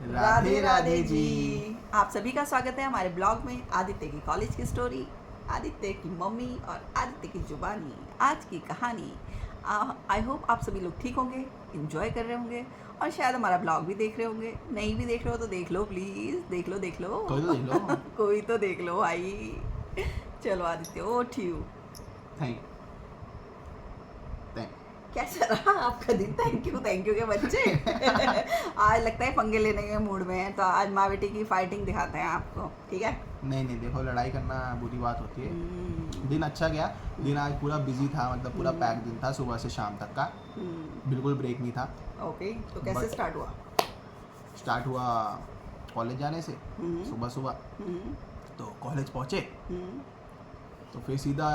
राधे राधे जी। आप सभी का स्वागत है हमारे ब्लॉग में आदित्य की कॉलेज की स्टोरी, आदित्य की मम्मी और आदित्य की जुबानी। आज की कहानी। आई होप आप सभी लोग ठीक होंगे, इंजॉय कर रहे होंगे और शायद हमारा ब्लॉग भी देख रहे होंगे। नहीं भी देख रहे हो तो देख लो प्लीज़, देख लो देख लो कोई तो देख लो। कोई तो देख लो भाई। चलो आदित्य, ओ ठियू, थैंक कैसा रहा आपका दिन? थैंक यू के बच्चे। आज लगता है पंगे लेने के मूड में हैं, तो आज माँ बेटी की फाइटिंग दिखाते हैं आपको, ठीक है? नहीं देखो, लड़ाई करना बुरी बात होती है। दिन अच्छा गया। दिन आज पूरा बिजी था, मतलब पूरा पैक दिन था, सुबह से शाम तक का। बिल्कुल ब्रेक नहीं था। ओके, तो कैसे But- स्टार्ट हुआ? स्टार्ट हुआ कॉलेज जाने से। सुबह सुबह हम्म, तो कॉलेज पहुँचे, हम्म, तो फिर सीधा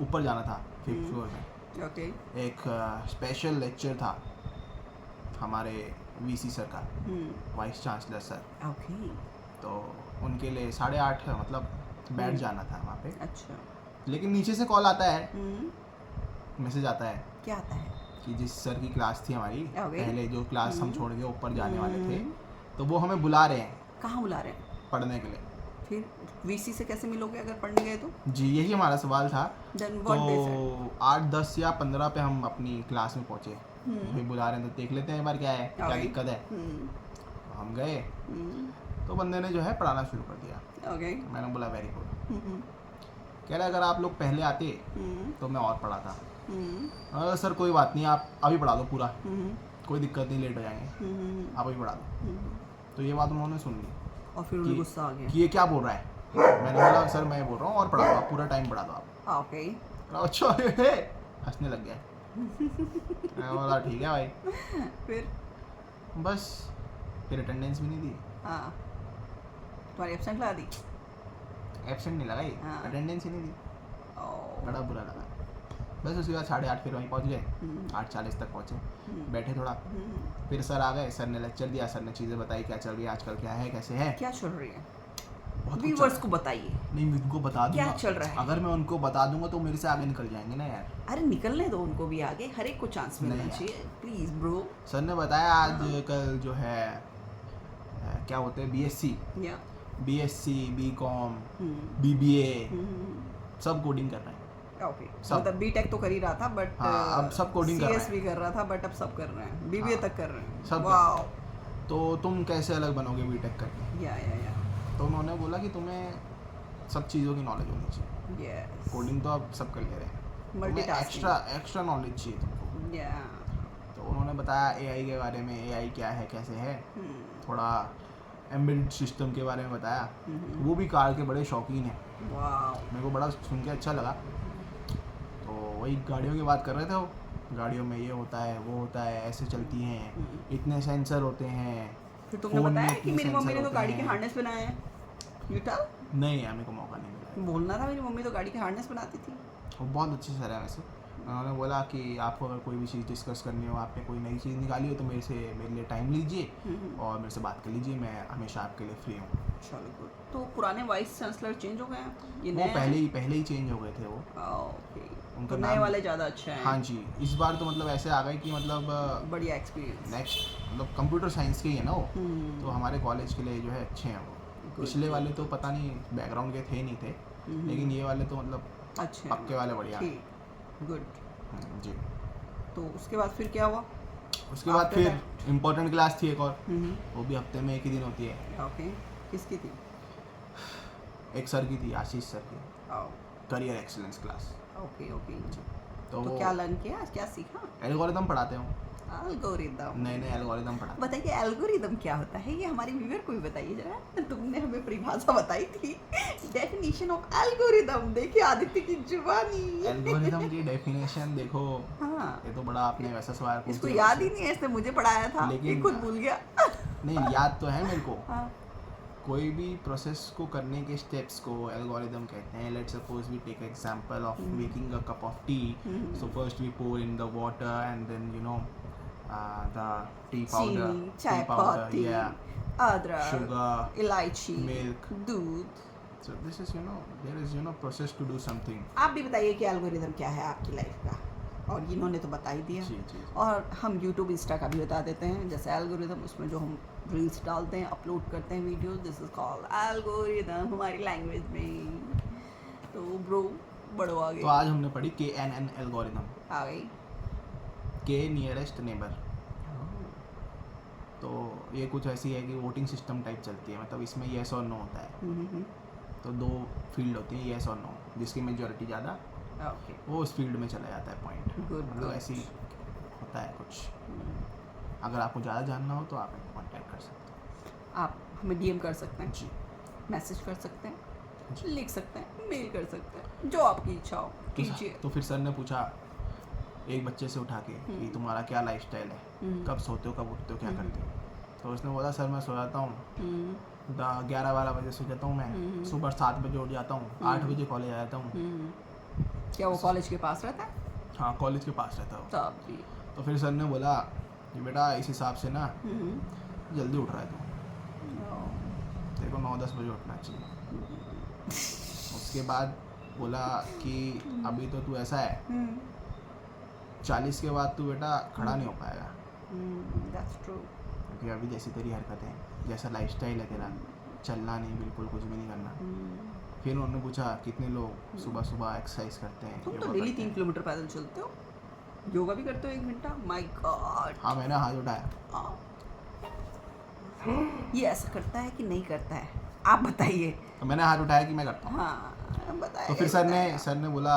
ऊपर जाना था 5th फ्लोर में। ओके, एक स्पेशल लेक्चर था हमारे वीसी सर का, वाइस चांसलर सर। ओके, तो उनके लिए 8:30 मतलब बैठ जाना था वहाँ पे। अच्छा। लेकिन नीचे से कॉल आता है, मैसेज आता है क्या आता है? कि जिस सर की क्लास थी हमारी, Okay. पहले जो क्लास हम छोड़ के ऊपर जाने वाले थे, हम्म, तो वो हमें बुला रहे हैं कहाँ बुला रहे हैं? पढ़ने के लिए। फिर वीसी से कैसे मिलोगे अगर पढ़ने गए तो? जी, यही हमारा सवाल था। देन तो व्हाट दे सेड? 8, 10 या 15 पे हम अपनी क्लास में पहुँचे। फिर बुला रहे हैं तो देख लेते हैं एक बार क्या है, क्या Okay. दिक्कत है। तो हम गए, तो बंदे ने जो है पढ़ाना शुरू कर दिया। ओके, मैंने बोला वेरी गुड। कह रहा अगर आप लोग पहले आते तो मैं और पढ़ाता। सर कोई बात नहीं, आप अभी पढ़ा दो पूरा, कोई दिक्कत नहीं, लेट हो जाएंगे, आप अभी पढ़ा दो। तो ये बात उन्होंने सुन ली और फिर उन्हें गुस्सा आ गया। कि ये क्या बोल रहा है। मैंने बोला सर मैं बोल रहा हूँ और पढ़ा दो, आप पूरा टाइम पढ़ा दो आप। ओके, कहा, अच्छा हे। हंसने लग गया। मैं बोला ठीक है भाई। फिर बस फिर अटेंडेंस भी नहीं दी, हाँ, तुम्हारी एब्सेंट लगा दी? एब्सेंट नहीं लगाई, हाँ। अटेंडेंस ही नहीं दी। ओ, बड़ा बुरा लगा। बस उसके बाद 8:30 फिर वहीं पहुँच गए। 8:40 तक पहुँचे, बैठे थोड़ा। फिर सर आ गए, सर ने लेक्चर दिया, सर ने चीज़ें बताई क्या चल रही है आजकल, क्या है कैसे है। क्या चल रही है? बहुत कुछ व्यूअर्स चल को रहा बताइए। है। नहीं, मैं उनको बता दूंगा। क्या चल रहा है? अगर मैं उनको बता दूंगा तो मेरे से आगे निकल जाएंगे ना यार। अरे निकलने दो उनको भी आगे, हर एक को चांस मिलना नहीं। चाहिए, प्लीज ब्रो। सर ने बताया आज कल जो है क्या होते हैं, या बीएससी, बीकॉम, बीबीए, सब कोडिंग कर रहे हैं। ओके, सब। मतलब बीटेक तो कर ही रहा था बट हाँ, अब सब coding कर रहे सीएस हैं। भी कर रहा था बट अब सब कर रहे हैं, बीबीए हाँ, तक कर रहे हैं। सब कर वाओ। तो तुम कैसे अलग बनोगे बीटेक करके। या तो उन्होंने बोला कि तुम्हें सब चीज़ों की नॉलेज होनी चाहिए। यस, कोडिंग तो आप सब कर ले रहे हैं, तुम्हें मल्टीटास्किंग। एक्स्ट्रा नॉलेज चाहिए तुमको। या तो उन्होंने बताया एआई के बारे में, एआई क्या है कैसे है, थोड़ा एम्बेडेड सिस्टम के बारे में बताया। वो भी कार के बड़े शौकीन हैं, वाओ। मेरे को बड़ा सुन के अच्छा लगा। तो वही गाड़ियों की बात कर रहे थे वो, गाड़ियों में ये होता है वो होता है, ऐसे चलती हैं, इतने सेंसर होते हैं। फिर तुमने फोन में बताया कि इतने मेरी मम्मी ने सेंसर तो होते गाड़ी के हैं। हार्नेस बनाए हैं। You tell. नहीं, हमें को मौका नहीं मिला। बोलना था, मेरी मम्मी तो गाड़ी के हार्नेस बनाती थी। वो बहुत अच्छी सर है वैसे। उन्होंने बोला कि आपको अगर कोई भी चीज़ डिस्कस करनी हो, आपने कोई नई चीज़ निकाली हो, तो मेरे लिए टाइम लीजिए और मेरे से बात कर लीजिए, मैं हमेशा आपके लिए फ्री हूँ। चलो गुड। तो पुराने वाइस चांसलर चेंज हो गए हैं, ये वो नए पहले ही चेंज हो गए थे वो। ओके, उनका तो नए नाम- वाले ज़्यादा अच्छे हैं। हाँ जी, इस बार तो मतलब ऐसे आ गए कि मतलब बढ़िया एक्सपीरियंस। नेक्स्ट मतलब कंप्यूटर साइंस के ही है ना वो, तो हमारे कॉलेज के लिए जो है अच्छे हैं वो। पिछले वाले तो पता नहीं बैकग्राउंड के थे नहीं थे, लेकिन ये वाले तो मतलब अच्छे पक्के वाले बढ़िया हैं। ठीक, गुड। जी। तो उसके बाद फिर क्या हुआ? उसके बाद After फिर इम्पोर्टेंट क्लास थी एक और, हम्म, वो भी हफ्ते में एक ही दिन होती है। ओके, किसकी थी? एक सर की थी, आशीष सर की, ओ, career excellence class. Okay okay. तो तो क्या लर्न किया, क्या सीखा? एल्गोरिदम पढ़ाते हो, एल्गोरिदम। नए एल्गोरिदम पढ़ाते बताइए एल्गोरिदम क्या होता है, ये हमारे व्यूअर को भी बताइए जरा। तुमने हमें परिभाषा बताई थी, डेफिनेशन ऑफ एल्गोरिदम। देखिए आदित्य की जुबानी। एल्गोरिदम की डेफिनेशन देखो। हाँ, ये तो बड़ा आपने वैसा सवाल पूछ इसको दिया याद ही मुझसे। नहीं है, इसने मुझे पढ़ाया था, ये लेकिन- खुद भूल गया। नहीं, याद तो है मेरे को। हाँ, कोई भी प्रोसेस को करने के स्टेप्स को एल्गोरिदम कहते हैं। Let's suppose we take example of making a cup of tea. So first we pour in the water and then the tea powder, चीनी, चाय पत्ती, अदरक, sugar, इलायची, milk. दूध। So this is there is process to do something. आप भी बताइए कि एल्गोरिदम क्या है आपकी लाइफ का। और इन्होंने तो बता ही दिया। जी जी और हम यूट्यूब इंस्टा का भी बता देते हैं, जैसे एल्गोरिदम, उसमें जो हम रील्स डालते हैं, अपलोड करते हैं video, this is called algorithm हमारी लैंग्वेज में। तो ब्रो बढ़ो आगे। तो आज हमने पढ़ी KNN एल्गोरिदम, आ गई। के नियरेस्ट नेबर। तो ये कुछ ऐसी है कि वोटिंग सिस्टम टाइप चलती है, मतलब इसमें येस और नो होता है। तो दो फील्ड होती है, येस और नो, जिसकी मेजोरिटी ज़्यादा ओके वो उस फील्ड में चला जाता है पॉइंट। Good, मतलब good. ऐसी होता है कुछ। अगर आपको ज़्यादा जानना हो तो आप हमें कॉन्टैक्ट कर सकते हैं। आप हमें डीएम कर सकते हैं, जी मैसेज कर सकते हैं, जी। लिख सकते हैं, मेल कर सकते हैं, जो आपकी इच्छा हो कीजिए। तो फिर सर ने पूछा एक बच्चे से उठा के कि तुम्हारा क्या लाइफस्टाइल है, कब सोते हो, कब उठते हो, क्या करते हो। तो उसने बोला सर मैं सो जाता हूँ 11-12 बजे सो जाता हूँ मैं, सुबह 7 बजे उठ जाता हूँ, 8 बजे कॉलेज आ जाता हूँ। क्या वो कॉलेज के पास रहता है? हाँ कॉलेज के पास रहता हूँ। तब भी तो फिर सर ने बोला कि बेटा इस हिसाब से ना जल्दी उठ रहा है तू, तेरे को 9-10 बजे उठना चाहिए। उसके बाद बोला कि अभी तो तू ऐसा है 40 के बाद तू बेटा खड़ा नहीं हो पाएगा, दैट्स ट्रू। क्योंकि अभी जैसी तेरी हरकतें हैं, जैसा लाइफस्टाइल है तेरा, चलना नहीं, बिल्कुल कुछ भी नहीं करना। फिर उन्होंने पूछा कितने लोग सुबह सुबह एक्सरसाइज करते हैं, तुम तो योगा डेली करते 3 हैं। किलोमीटर पैदल चलते हो, योगा भी करते हो 1 घंटा, माय गॉड। हाँ मैंने हाथ उठाया। ये ऐसा करता है कि नहीं करता है, आप बताइए। तो मैंने हाथ उठाया कि मैं करता हूँ। हाँ बताइए। तो फिर सर ने बोला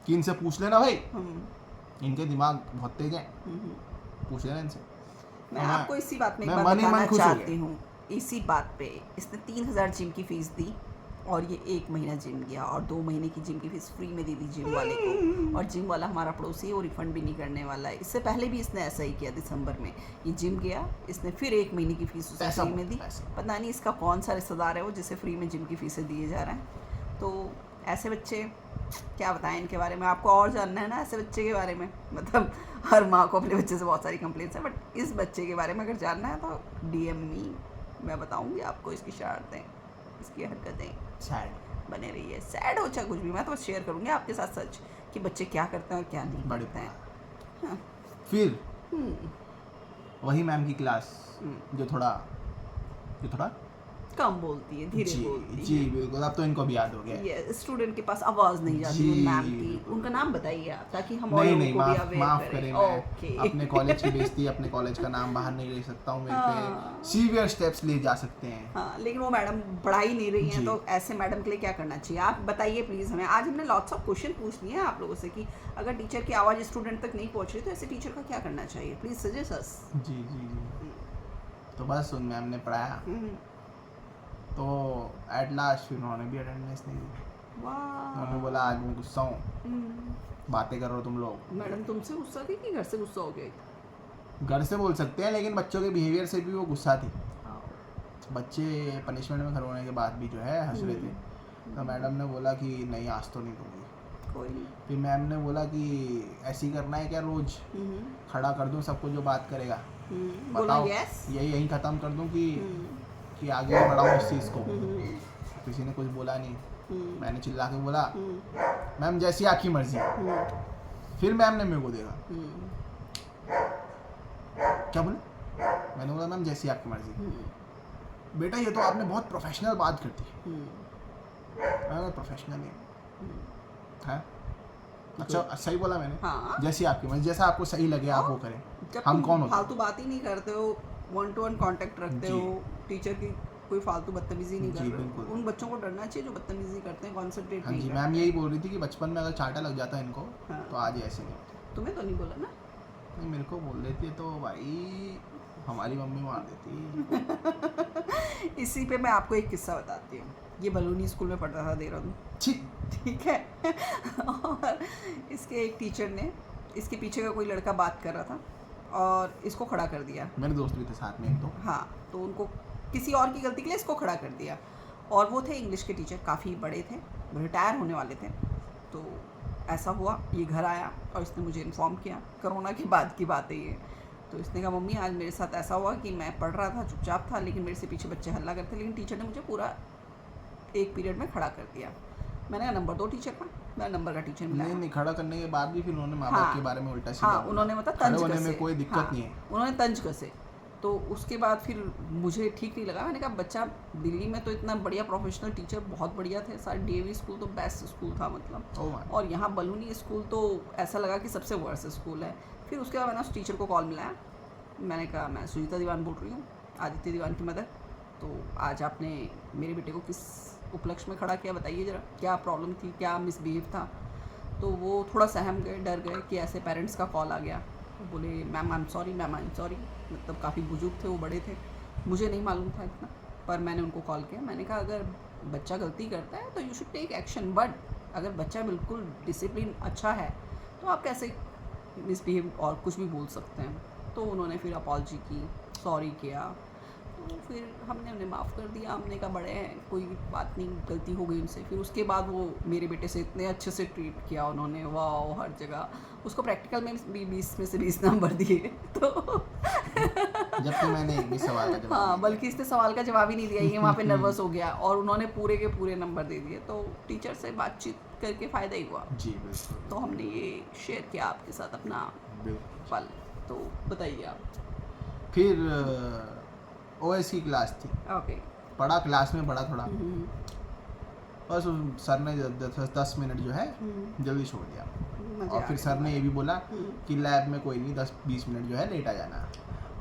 कि इनसे पूछ लेना भाई, इनके दिमाग बहुत तेज हैं, पूछ लेना इनसे। मैं तो आपको इसी बात में एक मैं बात मन ही मन बताना खुश हो चाहती गया। हूँ। इसी बात पे इसने 3000 जिम की फीस दी और ये 1 महीना जिम गया और 2 महीने की जिम की फीस फ्री में दे दी जिम वाले को। और जिम वाला हमारा पड़ोसी है, वो रिफंड भी नहीं करने वाला है। इससे पहले भी इसने ऐसा ही किया, दिसंबर में ये जिम गया, इसने फिर 1 महीने की फीस उसे पैसा फ्री में दी। पैसा। पता नहीं इसका कौन सा रिश्तेदार है वो जिसे फ्री में जिम की फीसें दिए जा रहे हैं। तो ऐसे बच्चे क्या बताएं इनके बारे में, आपको और जानना है ना ऐसे बच्चे के बारे में। मतलब हर माँ को अपने बच्चे से बहुत सारी कंप्लेंट्स हैं, बट इस बच्चे के बारे में अगर जानना है तो DM मी, मैं बताऊंगी आपको इसकी शरारतें, इसकी हरकतें। सैड बने रहिए, सैड हो चाहे कुछ भी, मैं तो शेयर करूंगी आपके साथ सच कि बच्चे क्या करते हैं और क्या नहीं बड़ी करते हैं। हाँ। फिर हम्म, वही मैम की क्लास जो थोड़ा कम बोलती है, धीरे जी बोलती जी है। बिल्कुल, अब तो इनको भी याद हो गया। ये स्टूडेंट के पास आवाज नहीं जाती जी, उन मैम की। बिल्कुल। उनका नाम बताइए आप, ताकि हम और नहीं लोगों नहीं, को भी माफ अवेयर माफ करें। करें, मैं ओके अपने कॉलेज की बेइज्जती, अपने कॉलेज का नाम बाहर नहीं ले सकता हूँ, मेरे हाँ। पे सीवियर स्टेप्स लिए जा सकते हैं। हाँ, लेकिन वो मैडम पढ़ा ही नहीं रही हैं, जी। तो ऐसे मैडम के लिए क्या करना चाहिए आप बताइए प्लीज़ हमें। आज हमने लॉट्स ऑफ क्वेश्चन पूछ लिए हैं आप लोगों से कि अगर टीचर की आवाज़ स्टूडेंट तक नहीं पहुंच रही तो ऐसे टीचर का क्या करना चाहिए, प्लीज़ सजेस्ट अस। जी जी जी। तो बस उन मैम ने पढ़ाया, तो एट लास्ट फिर उन्होंने भी अटेंडेंस नहीं दी। उन्होंने बोला आज मैं गुस्सा हूँ, बातें करो तुम लोग। मैडम तुमसे गुस्सा थी कि घर से गुस्सा हो गई? घर से बोल सकते हैं, लेकिन बच्चों के बिहेवियर से भी वो गुस्सा थी। बच्चे पनिशमेंट में खड़े होने के बाद भी जो है हंस रहे थे। तो मैडम ने बोला कि नहीं आज तो नहीं दूंगी। कोई नहीं। फिर मैम ने बोला कि ऐसे ही करना है क्या, रोज खड़ा कर दूं सबको जो बात करेगा, बोला बताओ यस। यही ख़त्म कर दूं कि आगे बढ़ाऊं इस चीज़ को। किसी ने कुछ बोला नहीं। मैंने चिल्ला के बोला मैम जैसी आपकी मर्जी। फिर मैम ने मेरे को देखा, क्या बोले? मैंने बोला मैम जैसी आपकी मर्जी। बेटा ये तो आपने बहुत प्रोफेशनल बात कर दी। प्रोफेशनल है अच्छा सही बोला मैंने। हाँ। जैसी आपकी मर्जी, जैसा आपको सही लगे आप वो करें। जब हम तुम कौन होते फालतू बात ही नहीं करते हो, 1-to-1 कांटेक्ट रखते जी। हो, टीचर की कोई फालतू बदतमीजी नहीं कर जी, रहे हो, बिल्कुल। उन बच्चों को डरना चाहिए जो बदतमीजी करते हैं, कॉन्सेंट्रेट हाँ नहीं जी, करते। मैम यही बोल रही थी कि बचपन में अगर चांटा लग जाता है इनको हाँ। तो आज ऐसे नहीं होते। तुम्हें तो नहीं बोला ना? नहीं मेरे को बोल देती है तो भाई हमारी मम्मी मार देती। इसी पे मैं आपको एक किस्सा बताती हूँ। ये बलूनी स्कूल में पढ़ता था देहरादून, ठीक ठीक है। और इसके एक टीचर ने इसके पीछे का कोई लड़का बात कर रहा था और इसको खड़ा कर दिया। मेरे दोस्त भी थे साथ में एक दो। हाँ, तो उनको किसी और की गलती के लिए इसको खड़ा कर दिया। और वो थे इंग्लिश के टीचर, काफ़ी बड़े थे, रिटायर होने वाले थे। तो ऐसा हुआ, ये घर आया और इसने मुझे इन्फॉर्म किया, कोरोना के बाद की बात है ये। तो इसने कहा मम्मी आज मेरे साथ ऐसा हुआ कि मैं पढ़ रहा था, चुपचाप था, लेकिन मेरे से पीछे बच्चे हल्ला करते, लेकिन टीचर ने मुझे पूरा एक पीरियड में खड़ा कर दिया। मैंने कहा नंबर दो टीचर का, मेरा नंबर का टीचर मिला। नहीं खड़ा करने के बाद भी फिर उन्होंने माँ हाँ, बाप के बारे में उल्टा सीधा हाँ बोला। उन्होंने मतलब खड़े तंज होने कसे, में कोई दिक्कत हाँ, नहीं है। उन्होंने तंज कसे। तो उसके बाद फिर मुझे ठीक नहीं लगा। मैंने कहा बच्चा दिल्ली में तो इतना बढ़िया प्रोफेशनल टीचर बहुत बढ़िया थे सारे, डीएवी स्कूल तो बेस्ट स्कूल था मतलब, Oh my। और यहाँ बलूनी स्कूल तो ऐसा लगा कि सबसे वर्स्ट स्कूल है। फिर उसके बाद मैंने उस टीचर को कॉल मिलाया, मैंने कहा मैं सुनीता दीवान बोल रही हूँ, आदित्य दीवान की मदर। तो आज आपने मेरे बेटे को किस उपलक्ष्य में खड़ा किया, बताइए ज़रा, क्या प्रॉब्लम थी, क्या मिसबिहेव था। तो वो थोड़ा सहम गए, डर गए कि ऐसे पेरेंट्स का कॉल आ गया। तो बोले ma'am I am sorry, ma'am I am sorry. मतलब काफ़ी बुजुर्ग थे वो, बड़े थे, मुझे नहीं मालूम था इतना, पर मैंने उनको कॉल किया। मैंने कहा अगर बच्चा गलती करता है तो you should take action, but अगर बच्चा बिल्कुल डिसिप्लिन अच्छा है तो आप कैसे मिसबिहेव और कुछ भी बोल सकते हैं। तो उन्होंने फिर अपॉलजी की, सॉरी किया। तो फिर हमने उन्हें माफ़ कर दिया। हमने कहा बड़े हैं, कोई बात नहीं, गलती हो गई उनसे। फिर उसके बाद वो मेरे बेटे से इतने अच्छे से ट्रीट किया उन्होंने, वाह, हर जगह उसको प्रैक्टिकल में भी 20 में से 20 नंबर दिए। तो जबकि मैंने एक भी सवाल का जवाब हाँ, नहीं बल्कि इसने सवाल का जवाब ही नहीं दिया, ये वहाँ पे नर्वस हो गया और उन्होंने पूरे के पूरे नंबर दे दिए। तो टीचर से बातचीत करके फ़ायदा ही हुआ। दिया। जी बिल्कुल। तो हमने ये शेयर किया आपके साथ अपना बिल्कुल। पल। तो बताइए आप। फिर ओएस की क्लास थी, ओके। पढ़ा क्लास में, पढ़ा थोड़ा, बस सर ने 10 मिनट जो है जल्दी छोड़ दिया। और फिर सर ने ये भी बोला कि लैब में कोई नहीं 10-20 मिनट जो है लेट आ जाना।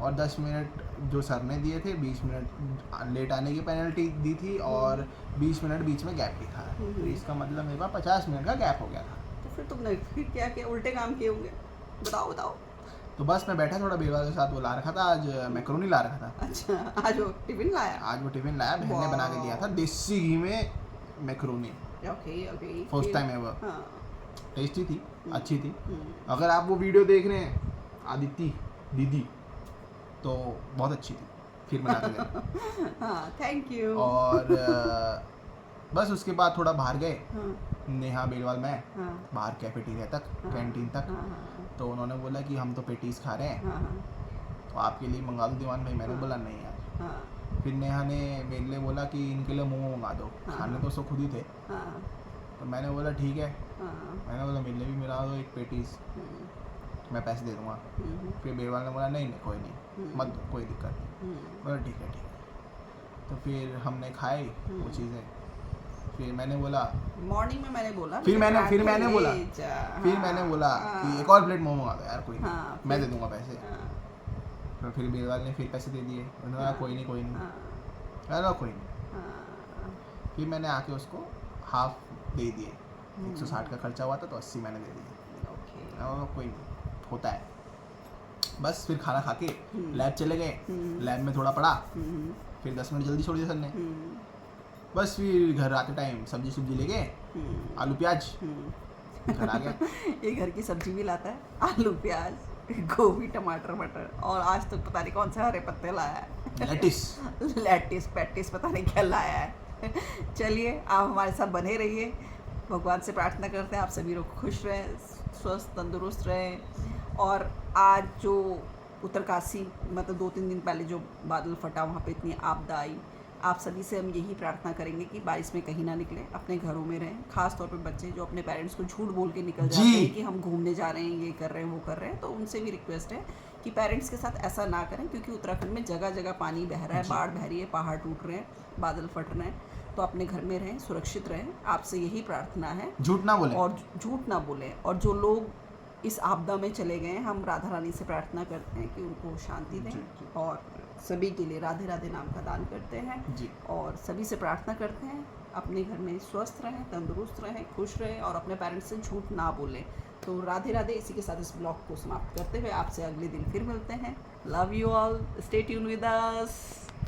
और 10 मिनट जो सर ने दिए थे, 20 मिनट लेट आने की पेनल्टी दी थी और 20 मिनट बीच में गैप भी था। तो इसका मतलब मेरे पास 50 मिनट का गैप हो गया था। तो फिर तुमने फिर क्या किया, उल्टे काम किए होंगे, बताओ बताओ। तो बस मैं बैठा थोड़ा बेवा के साथ, वो ला रखा था आज, मैक्रोनी ला रखा था। अच्छा, आज वो टिफिन लाया। आज वो टिफिन लाया, बहन ने बना के दिया था, देसी घी में macaroni, okay okay. First time ever. हाँ। टेस्टी थी, अच्छी थी। अगर आप वो वीडियो देख रहे हैं आदित्य दीदी, तो बहुत अच्छी थी, फिर बना के देना। हाँ, थैंक यू। और बस उसके बाद थोड़ा बाहर गए, हाँ, नेहा बेलवाल मैं, हाँ, बाहर कैफेटेरिया तक, हाँ, कैंटीन तक। हाँ, तो उन्होंने बोला कि हम तो पेटीज खा रहे हैं, हाँ, तो आपके लिए मंगा दो दीवान भाई। मैंने बोला नहीं यार। हाँ, फिर नेहा ने मेरे लिए बोला कि इनके लिए मोमो मंगा दो, हाँ, खाने तो सब खुद ही थे। हाँ, तो मैंने बोला ठीक है। हाँ, मैंने बोला मेरे लिए भी मिला दो एक पेटीज, मैं पैसे दे दूँगा। फिर बेलवाल ने बोला नहीं नहीं कोई नहीं, मत दो, कोई दिक्कत नहीं। बोला ठीक है ठीक है। तो फिर हमने खाई वो चीज़ें। फिर मैंने बोला, मॉर्निंग में मैंने बोला, फिर मैंने बोला हाँ, कि एक और प्लेट मोमो मंगा दो यार, कोई नहीं, हाँ, मैं दे दूँगा पैसे। हाँ, तो फिर बेलवाल ने फिर पैसे दे दिए। उन्होंने बोला कोई नहीं कोई नहीं, हाँ, चलो कोई नहीं। हाँ, फिर मैंने आके उसको हाफ दे दिए। 160 का खर्चा हुआ था तो 80 मैंने दे दिए। ओके। मैंने बोला कोई नहीं, होता है। बस फिर खाना खा के लैब चले गए, लैब में थोड़ा पढ़ा, फिर 10 मिनट जल्दी छोड़ दिया सर ने। बस फिर घर आते टाइम सब्जी सुब्जी ले गए, आलू प्याज, घर आ गया। ये घर की सब्जी भी लाता है, आलू प्याज, गोभी, टमाटर, मटर, और आज तक पता नहीं कौन से हरे पत्ते लाया है। लेटिस पैटिस पता नहीं क्या लाया है। चलिए, आप हमारे साथ बने रहिए। भगवान से प्रार्थना करते हैं आप सभी लोग खुश रहें, स्वस्थ तंदुरुस्त रहें। और आज जो उत्तरकाशी, मतलब 2-3 दिन पहले जो बादल फटा, वहाँ पे इतनी आपदा आई, आप सभी से हम यही प्रार्थना करेंगे कि बारिश में कहीं ना निकलें, अपने घरों में रहें। खास तौर पे बच्चे जो अपने पेरेंट्स को झूठ बोल के निकल जाते हैं कि हम घूमने जा रहे हैं, ये कर रहे हैं, वो कर रहे हैं, तो उनसे भी रिक्वेस्ट है कि पेरेंट्स के साथ ऐसा ना करें, क्योंकि उत्तराखंड में जगह जगह पानी बह रहा है, बाढ़ बह रही है, पहाड़ टूट रहे हैं, बादल फट रहे हैं। तो अपने घर में रहें, सुरक्षित रहें, आपसे यही प्रार्थना है। झूठ ना बोलें, और झूठ ना बोलें। और जो लोग इस आपदा में चले गए हैं, हम राधा रानी से प्रार्थना करते हैं कि उनको शांति दें, और सभी के लिए राधे राधे नाम का दान करते हैं जी। और सभी से प्रार्थना करते हैं अपने घर में स्वस्थ रहें, तंदुरुस्त रहें, खुश रहें, और अपने पेरेंट्स से झूठ ना बोलें। तो राधे राधे। इसी के साथ इस ब्लॉग को समाप्त करते हुए आपसे अगले दिन फिर मिलते हैं। Love you all, stay tune with us.